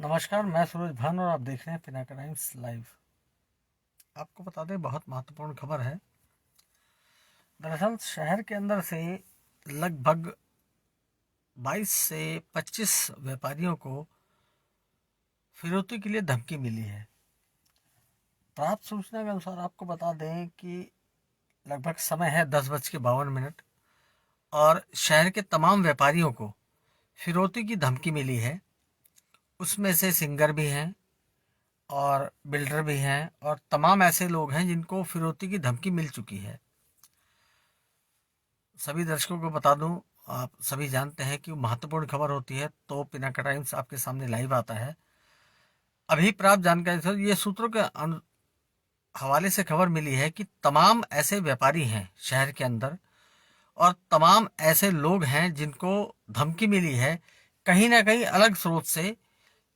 नमस्कार, मैं सूरज भान और आप देख रहे हैं पिनाका टाइम्स लाइव। आपको बता दें, बहुत महत्वपूर्ण खबर है। दरअसल शहर के अंदर से लगभग 22 से 25 व्यापारियों को फिरौती के लिए धमकी मिली है। प्राप्त सूचना के अनुसार आपको बता दें कि लगभग समय है 10:52 और शहर के तमाम व्यापारियों को फिरौती की धमकी मिली है। उसमें से सिंगर भी हैं और बिल्डर भी हैं और तमाम ऐसे लोग हैं जिनको फिरौती की धमकी मिल चुकी है। सभी दर्शकों को बता दूं, आप सभी जानते हैं कि महत्वपूर्ण खबर होती है तो पिनाका टाइम्स आपके सामने लाइव आता है। अभी प्राप्त जानकारी से ये सूत्रों के हवाले से खबर मिली है कि तमाम ऐसे व्यापारी हैं शहर के अंदर और तमाम ऐसे लोग हैं जिनको धमकी मिली है कहीं ना कहीं अलग स्रोत से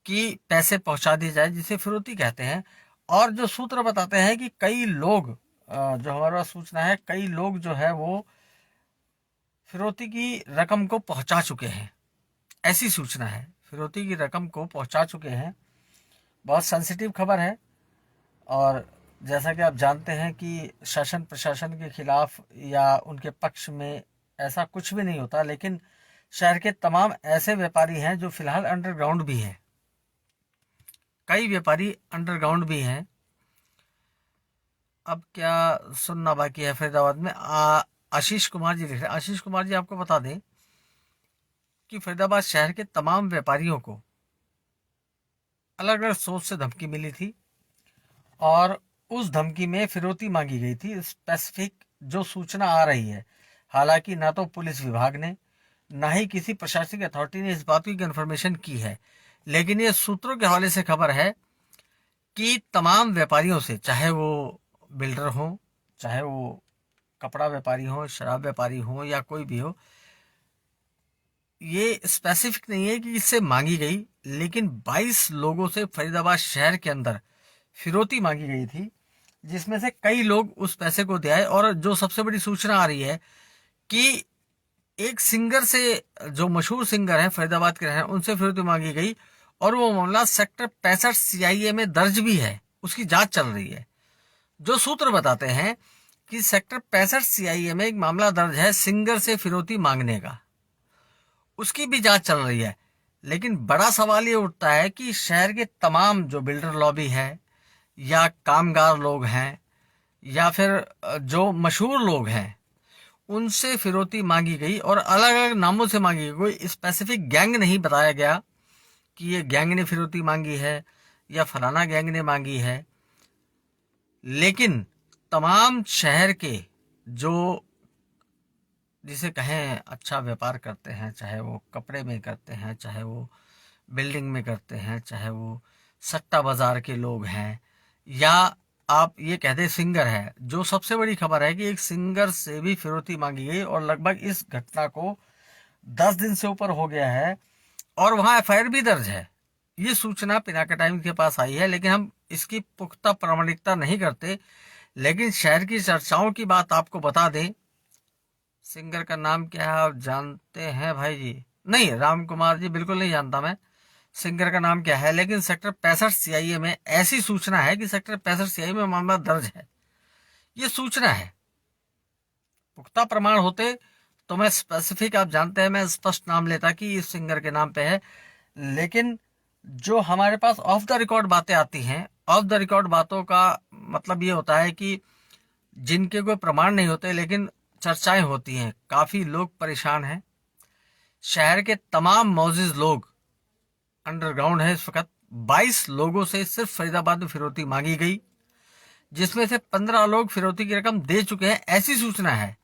कि पैसे पहुंचा दिए जाए, जिसे फिरौती कहते हैं। और जो सूत्र बताते हैं कि कई लोग, जो हमारे पास सूचना है, कई लोग जो है वो फिरौती की रकम को पहुंचा चुके हैं। ऐसी सूचना है, फिरौती की रकम को पहुंचा चुके हैं। बहुत सेंसिटिव खबर है और जैसा कि आप जानते हैं कि शासन प्रशासन के खिलाफ या उनके पक्ष में ऐसा कुछ भी नहीं होता, लेकिन शहर के तमाम ऐसे व्यापारी हैं जो फिलहाल अंडरग्राउंड भी हैं। कई व्यापारी अंडरग्राउंड भी हैं। अब क्या सुनना बाकी है, फरीदाबाद में आशीष कुमार जी लिख रहे हैं। आशीष कुमार जी, आपको बता दें कि फरीदाबाद शहर के तमाम व्यापारियों को अलग अलग सोच से धमकी मिली थी और उस धमकी में फिरौती मांगी गई थी। स्पेसिफिक जो सूचना आ रही है, हालांकि ना तो पुलिस विभाग ने ना ही किसी प्रशासनिक अथॉरिटी ने इस बात की कंफर्मेशन की है, लेकिन ये सूत्रों के हवाले से खबर है कि तमाम व्यापारियों से, चाहे वो बिल्डर हो, चाहे वो कपड़ा व्यापारी हो, शराब व्यापारी हो या कोई भी हो, ये स्पेसिफिक नहीं है कि इससे मांगी गई, लेकिन 22 लोगों से फरीदाबाद शहर के अंदर फिरौती मांगी गई थी, जिसमें से कई लोग उस पैसे को दे आए। और जो सबसे बड़ी सूचना आ रही है कि एक सिंगर से, जो मशहूर सिंगर है फरीदाबाद के रहने, उनसे फिरौती मांगी गई और वो मामला सेक्टर 65 सीआईए में दर्ज भी है, उसकी जांच चल रही है। जो सूत्र बताते हैं कि सेक्टर 65 सीआईए में एक मामला दर्ज है सिंगर से फिरौती मांगने का, उसकी भी जांच चल रही है। लेकिन बड़ा सवाल ये उठता है कि शहर के तमाम जो बिल्डर लॉबी है या कामगार लोग हैं या फिर जो मशहूर लोग हैं, उनसे फिरौती मांगी गई और अलग अलग नामों से मांगी गई। कोई स्पेसिफिक गैंग नहीं बताया गया कि ये गैंग ने फिरौती मांगी है या फलाना गैंग ने मांगी है, लेकिन तमाम शहर के जो, जिसे कहें, अच्छा व्यापार करते हैं, चाहे वो कपड़े में करते हैं, चाहे वो बिल्डिंग में करते हैं, चाहे वो सट्टा बाजार के लोग हैं, या आप ये कह दें सिंगर है। जो सबसे बड़ी खबर है कि एक सिंगर से भी फिरौती मांगी गई और लगभग इस घटना को 10 दिन से ऊपर हो गया है और वहां एफआईआर भी दर्ज है। ये सूचना पिनाका टाइम्स के पास आई है, लेकिन हम इसकी पुख्ता प्रामाणिकता नहीं करते। लेकिन शहर की चर्चाओं की बात आपको बता दें, सिंगर का नाम क्या है आप जानते हैं भाई जी? नहीं, राम कुमार जी बिल्कुल नहीं जानता मैं सिंगर का नाम क्या है, लेकिन सेक्टर 65 सीआईए में ऐसी सूचना है कि सेक्टर 65 सीआईए में मामला दर्ज है। ये सूचना है, पुख्ता प्रमाण होते तो मैं स्पेसिफिक, आप जानते हैं मैं स्पष्ट नाम लेता कि इस सिंगर के नाम पे है। लेकिन जो हमारे पास ऑफ द रिकॉर्ड बातें आती हैं, ऑफ द रिकॉर्ड बातों का मतलब ये होता है कि जिनके कोई प्रमाण नहीं होते लेकिन चर्चाएं होती हैं। काफी लोग परेशान हैं। शहर के तमाम मौजूद लोग अंडरग्राउंड है इस वक्त। 22 लोगों से सिर्फ फरीदाबाद में फिरौती मांगी गई, जिसमें से 15 लोग फिरौती की रकम दे चुके हैं, ऐसी सूचना है।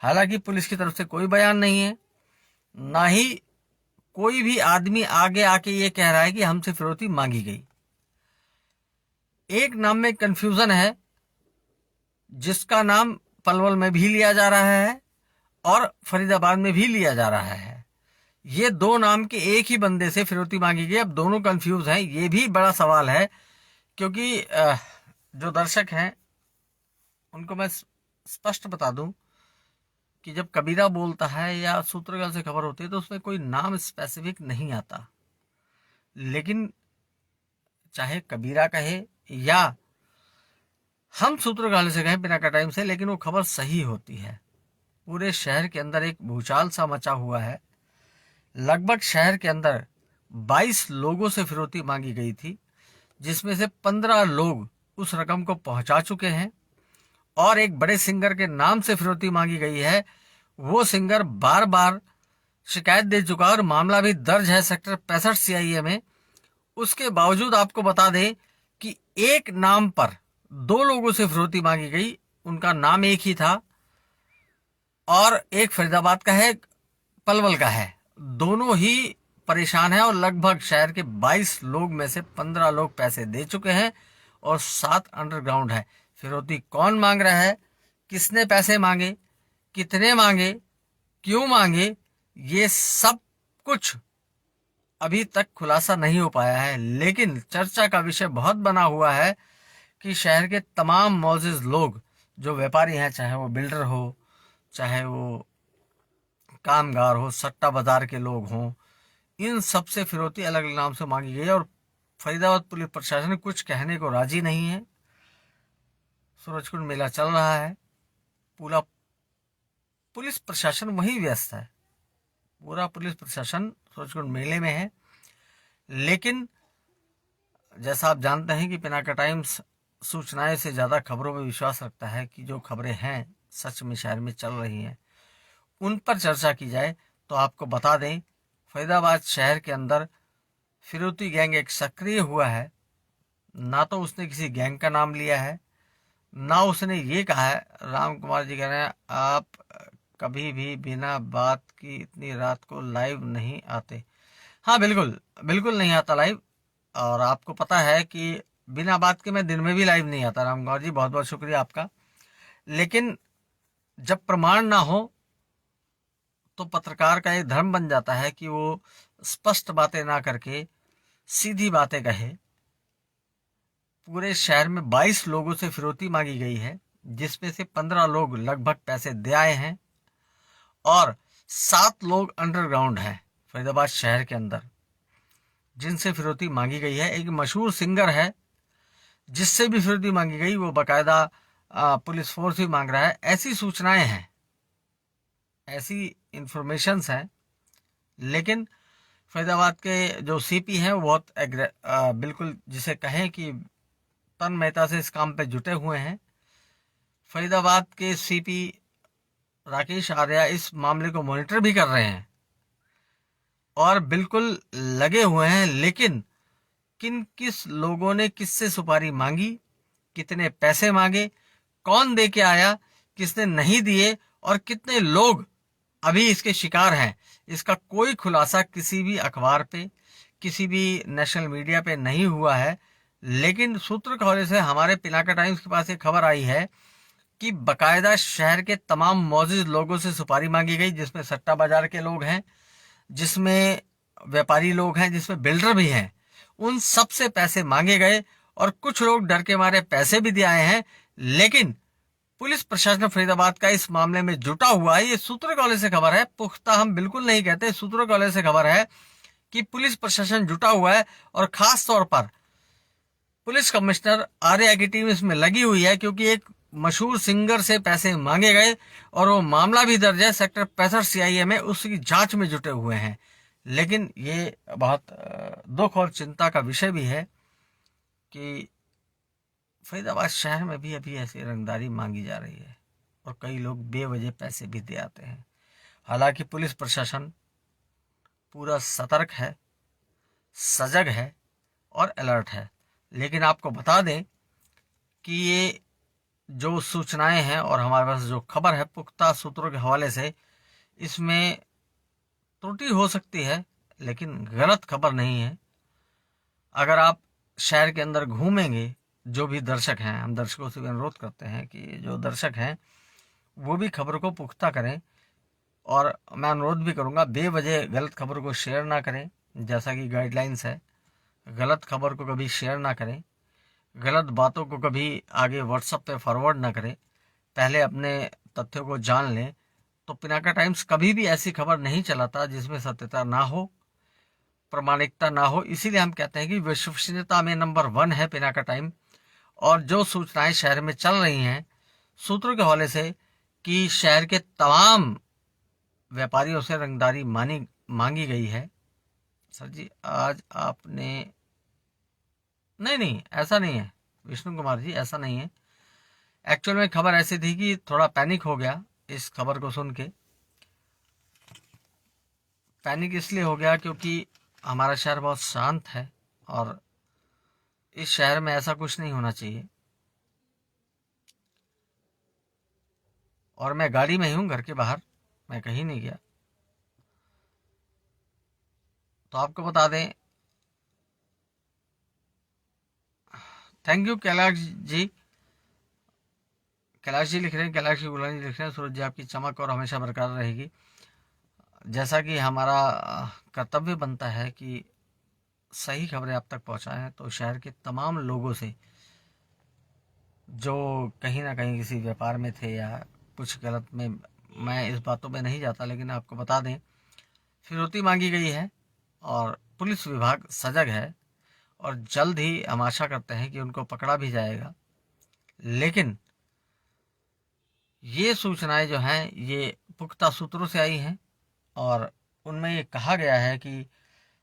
हालांकि पुलिस की तरफ से कोई बयान नहीं है, ना ही कोई भी आदमी आगे आके ये कह रहा है कि हमसे फिरौती मांगी गई। एक नाम में कंफ्यूजन है, जिसका नाम पलवल में भी लिया जा रहा है और फरीदाबाद में भी लिया जा रहा है। ये दो नाम के एक ही बंदे से फिरौती मांगी गई। अब दोनों कंफ्यूज हैं, ये भी बड़ा सवाल है, क्योंकि जो दर्शक हैं उनको मैं स्पष्ट बता दूं कि जब कबीरा बोलता है या सूत्रकाल से खबर होती है तो उसमें कोई नाम स्पेसिफिक नहीं आता, लेकिन चाहे कबीरा कहे या हम सूत्रकाल से कहें पिनाका टाइम से, लेकिन वो खबर सही होती है। पूरे शहर के अंदर एक भूचाल सा मचा हुआ है। लगभग शहर के अंदर 22 लोगों से फिरौती मांगी गई थी, जिसमें से 15 लोग उस रकम को पहुंचा चुके हैं और एक बड़े सिंगर के नाम से फिरौती मांगी गई है। वो सिंगर बार बार शिकायत दे चुका है और मामला भी दर्ज है सेक्टर 65 CIA में। उसके बावजूद आपको बता दें कि एक नाम पर 2 लोगों से फिरौती मांगी गई। उनका नाम एक ही था और एक फरीदाबाद का है, पलवल का है। दोनों ही परेशान हैं और लगभग शहर के 22 लोग में से 15 लोग पैसे दे चुके हैं और 7 अंडरग्राउंड है। फिरौती कौन मांग रहा है, किसने पैसे मांगे, कितने मांगे, क्यों मांगे, ये सब कुछ अभी तक खुलासा नहीं हो पाया है। लेकिन चर्चा का विषय बहुत बना हुआ है कि शहर के तमाम मौजूद लोग जो व्यापारी हैं, चाहे वो बिल्डर हो, चाहे वो कामगार हो, सट्टा बाजार के लोग हों, इन सब से फिरौती अलग अलग नाम से मांगी गई है और फरीदाबाद पुलिस प्रशासन कुछ कहने को राजी नहीं है। सूरजकुंड मेला चल रहा है, पूरा पुलिस प्रशासन वहीं व्यस्त है, पूरा पुलिस प्रशासन सूरजकुंड मेले में है। लेकिन जैसा आप जानते हैं कि पिनाका टाइम्स सूचनाएं से ज़्यादा खबरों पर विश्वास रखता है कि जो खबरें हैं सच में शहर में चल रही हैं उन पर चर्चा की जाए। तो आपको बता दें, फरीदाबाद शहर के अंदर फिरौती गैंग एक सक्रिय हुआ है। ना तो उसने किसी गैंग का नाम लिया है, ना उसने ये कहा है। राम कुमार जी कह रहे हैं आप कभी भी बिना बात की इतनी रात को लाइव नहीं आते। हाँ, बिल्कुल बिल्कुल नहीं आता लाइव। और आपको पता है कि बिना बात के मैं दिन में भी लाइव नहीं आता। राम कुमार जी, बहुत बहुत शुक्रिया आपका। लेकिन जब प्रमाण ना हो तो पत्रकार का एक धर्म बन जाता है कि वो स्पष्ट बातें ना करके सीधी बातें कहे। पूरे शहर में 22 लोगों से फिरौती मांगी गई है, जिसमें से 15 लोग लगभग पैसे दे आए हैं और 7 लोग अंडरग्राउंड हैं फरीदाबाद शहर के अंदर, जिनसे फिरौती मांगी गई है। एक मशहूर सिंगर है जिससे भी फिरौती मांगी गई, वो बाकायदा पुलिस फोर्स भी मांग रहा है। ऐसी सूचनाएं हैं, ऐसी इंफॉर्मेशंस हैं। लेकिन फरीदाबाद के जो CP हैं वो बहुत बिल्कुल जिसे कहें कि तन्मयता से इस काम पे जुटे हुए हैं। फरीदाबाद के CP राकेश आर्या इस मामले को मॉनिटर भी कर रहे हैं और बिल्कुल लगे हुए हैं। लेकिन किस लोगों ने किससे सुपारी मांगी, कितने पैसे मांगे, कौन दे के आया, किसने नहीं दिए और कितने लोग अभी इसके शिकार हैं, इसका कोई खुलासा किसी भी अखबार पे, किसी भी नेशनल मीडिया पे नहीं हुआ है। लेकिन सूत्र के हवाले से हमारे पिनाका टाइम्स के पास एक खबर आई है कि बकायदा शहर के तमाम मौजूद लोगों से सुपारी मांगी गई, जिसमें सट्टा बाजार के लोग हैं, जिसमें व्यापारी लोग हैं, जिसमें बिल्डर भी हैं। उन सब से पैसे मांगे गए और कुछ लोग डर के मारे पैसे भी दे आए हैं। लेकिन पुलिस प्रशासन फरीदाबाद का इस मामले में जुटा हुआ है। ये सूत्रों के हवाले से खबर है, पुख्ता हम बिल्कुल नहीं कहते, सूत्रों के हवाले से खबर है कि पुलिस प्रशासन जुटा हुआ है और खास तौर पर पुलिस कमिश्नर आर्या की टीम इसमें लगी हुई है, क्योंकि एक मशहूर सिंगर से पैसे मांगे गए और वो मामला भी दर्ज है सेक्टर 65 CIA में, उसकी जांच में जुटे हुए हैं। लेकिन ये बहुत दुख और चिंता का विषय भी है कि फरीदाबाद शहर में भी अभी ऐसी रंगदारी मांगी जा रही है और कई लोग बेवजह पैसे भी दे आते हैं। हालांकि पुलिस प्रशासन पूरा सतर्क है, सजग है और अलर्ट है। लेकिन आपको बता दें कि ये जो सूचनाएं हैं और हमारे पास जो खबर है पुख्ता सूत्रों के हवाले से, इसमें त्रुटि हो सकती है लेकिन गलत खबर नहीं है। अगर आप शहर के अंदर घूमेंगे, जो भी दर्शक हैं, हम दर्शकों से भी अनुरोध करते हैं कि जो दर्शक हैं वो भी खबर को पुख्ता करें और मैं अनुरोध भी करूंगा बेवजह गलत खबर को शेयर ना करें। जैसा कि गाइडलाइंस है, गलत खबर को कभी शेयर ना करें, गलत बातों को कभी आगे व्हाट्सएप पे फॉरवर्ड ना करें, पहले अपने तथ्यों को जान लें। तो पिनाका टाइम्स कभी भी ऐसी खबर नहीं चलाता जिसमें सत्यता ना हो। प्रमाणिकता ना हो, इसीलिए हम कहते हैं कि विश्वसनीयता में नंबर 1 है पिनाका टाइम। और जो सूचनाएं शहर में चल रही हैं सूत्रों के हवाले से कि शहर के तमाम व्यापारियों से रंगदारी मांगी गई है। सर जी आज आपने, नहीं नहीं ऐसा नहीं है विष्णु कुमार जी, ऐसा नहीं है। एक्चुअल में खबर ऐसी थी कि थोड़ा पैनिक हो गया इस खबर को सुन के। पैनिक इसलिए हो गया क्योंकि हमारा शहर बहुत शांत है और इस शहर में ऐसा कुछ नहीं होना चाहिए। और मैं गाड़ी में ही हूँ, घर के बाहर, मैं कहीं नहीं गया। तो आपको बता दें, थैंक यू कैलाश जी। कैलाश जी लिख रहे हैं, कैलाश जी गुलानी लिख रहे हैं, सूरज जी आपकी चमक और हमेशा बरकरार रहेगी। जैसा कि हमारा कर्तव्य बनता है कि सही खबरें आप तक पहुंचाएं, तो शहर के तमाम लोगों से जो कहीं ना कहीं किसी व्यापार में थे या कुछ गलत में, मैं इस बातों में नहीं जाता, लेकिन आपको बता दें फिरौती मांगी गई है और पुलिस विभाग सजग है और जल्द ही हम आशा करते हैं कि उनको पकड़ा भी जाएगा। लेकिन ये सूचनाएं जो हैं ये पुख्ता सूत्रों से आई हैं और उनमें ये कहा गया है कि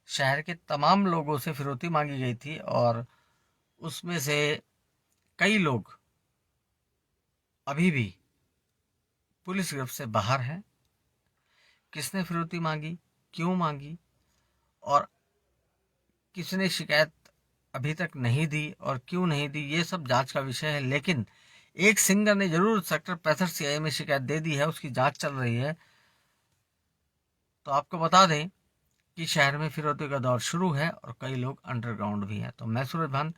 शहर के तमाम लोगों से फिरौती मांगी गई थी और उसमें से कई लोग अभी भी पुलिस गिरफ्त से बाहर हैं। किसने फिरौती मांगी, क्यों मांगी और किसने शिकायत अभी तक नहीं दी और क्यों नहीं दी, ये सब जांच का विषय है। लेकिन एक सिंगर ने जरूर सेक्टर 65 सीआई में शिकायत दे दी है, उसकी जांच चल रही है। तो आपको बता दें कि शहर में फिरौती का दौर शुरू है और कई लोग अंडरग्राउंड भी हैं। तो मैं सूरज भान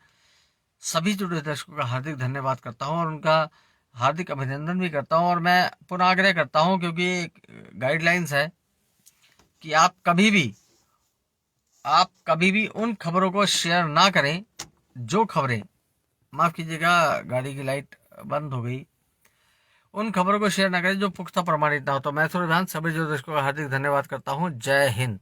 सभी जुड़े दर्शकों का हार्दिक धन्यवाद करता हूं और उनका हार्दिक अभिनंदन भी करता हूं। और मैं पुनः आग्रह करता हूं, क्योंकि गाइडलाइंस है कि आप कभी भी उन खबरों को शेयर ना करें जो खबरें, माफ कीजिएगा गाड़ी की लाइट बंद हो गई, उन खबरों को शेयर ना करें जो पुख्ता प्रमाणित ना हो। तो मैं सूरज भान सभी जो दर्शकों का हार्दिक धन्यवाद करता हूं। जय हिंद।